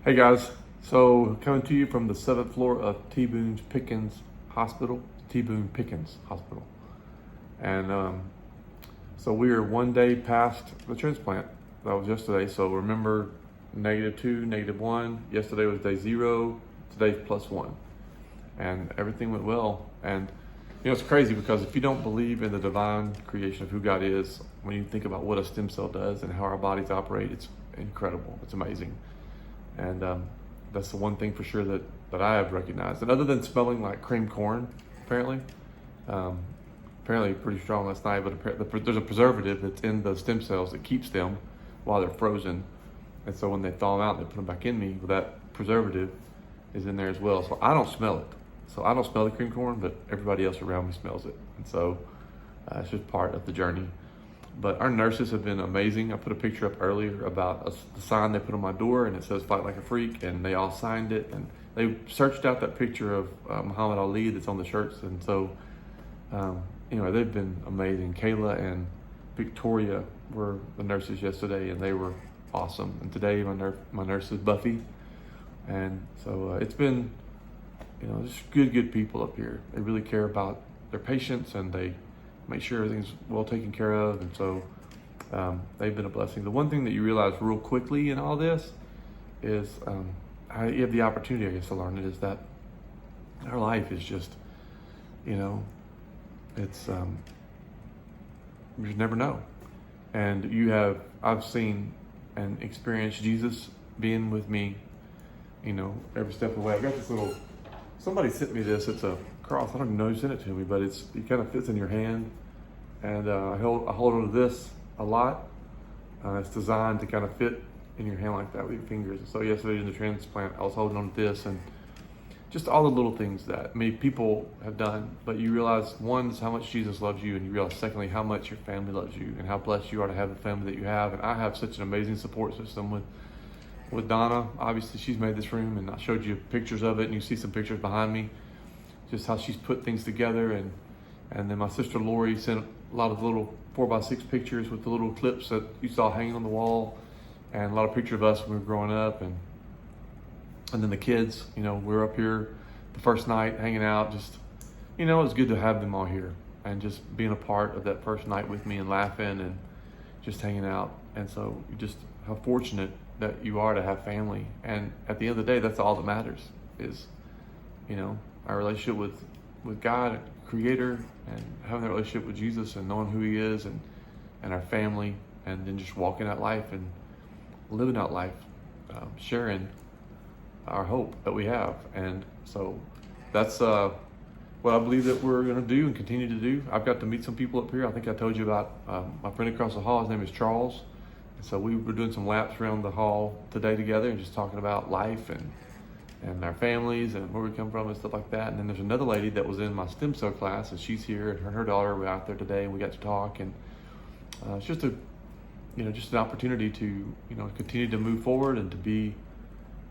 Hey guys, so coming to you from the 7th floor of T. Boone Pickens Hospital, and so we are one day past the transplant. That was yesterday. So remember, -2, -1. Yesterday was day 0. Today's +1, and everything went well. And it's crazy because if you don't believe in the divine creation of who God is, when you think about what a stem cell does and how our bodies operate, it's incredible. It's amazing. And that's the one thing for sure that I have recognized. And other than smelling like cream corn, apparently pretty strong last night, but there's a preservative that's in the stem cells that keeps them while they're frozen. And so when they thaw them out and they put them back in me, well, that preservative is in there as well. So I don't smell it. So I don't smell the cream corn, but everybody else around me smells it. And so it's just part of the journey. But our nurses have been amazing. I put a picture up earlier about the sign they put on my door, and it says "Fight Like a Freak," and they all signed it. And they searched out that picture of Muhammad Ali that's on the shirts. And so, anyway, they've been amazing. Kayla and Victoria were the nurses yesterday, and they were awesome. And today, my nurse is Buffy. And so it's been, just good people up here. They really care about their patients, and they make sure everything's well taken care of. And so they've been a blessing. The one thing that you realize real quickly in all this is how you have the opportunity, I guess, to learn it, is that our life is just, it's, you just never know. And I've seen and experienced Jesus being with me, every step of the way. I got this somebody sent me this. It's a cross. I don't even know who sent it to me, but it kind of fits in your hand. And I hold on to this a lot. It's designed to kind of fit in your hand like that with your fingers. And so yesterday in the transplant, I was holding on to this, and just all the little things that people have done. But you realize, one, is how much Jesus loves you, and you realize, secondly, how much your family loves you and how blessed you are to have the family that you have. And I have such an amazing support system with Donna. Obviously, she's made this room, and I showed you pictures of it, and you see some pictures behind me, just how she's put things together. And then my sister Lori sent a lot of little 4x6 pictures with the little clips that you saw hanging on the wall, and a lot of pictures of us when we were growing up. And then the kids, we were up here the first night hanging out. Just, it was good to have them all here and just being a part of that first night with me and laughing and just hanging out. And so just how fortunate that you are to have family. And at the end of the day, that's all that matters is, our relationship with God, Creator, and having that relationship with Jesus and knowing who He is, and our family, and then just walking out life and living out life, sharing our hope that we have. And so that's what I believe that we're going to do and continue to do. I've got to meet some people up here. I think I told you about my friend across the hall. His name is Charles. And so we were doing some laps around the hall today together and just talking about life and our families and where we come from and stuff like that. And then there's another lady that was in my stem cell class, and she's here, and her daughter were out there today, and we got to talk. And it's just just an opportunity to continue to move forward and to be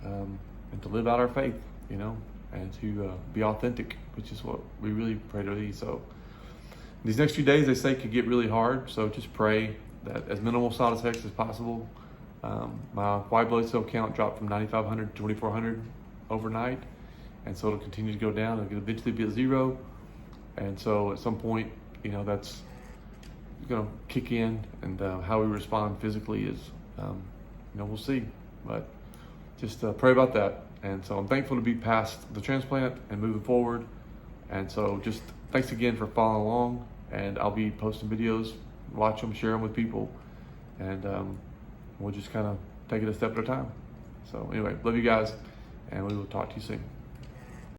and to live out our faith, and to be authentic, which is what we really pray to be. So these next few days, they say, could get really hard. So just pray that as minimal side effects as possible. My white blood cell count dropped from 9,500 to 2,400 overnight, and so it'll continue to go down. It'll eventually be at 0, and so at some point, that's going to kick in, and how we respond physically is, we'll see. But just pray about that. And so I'm thankful to be past the transplant and moving forward. And so just thanks again for following along, and I'll be posting videos, watch them, share them with people, and we'll just kind of take it a step at a time. So anyway, love you guys, and we will talk to you soon.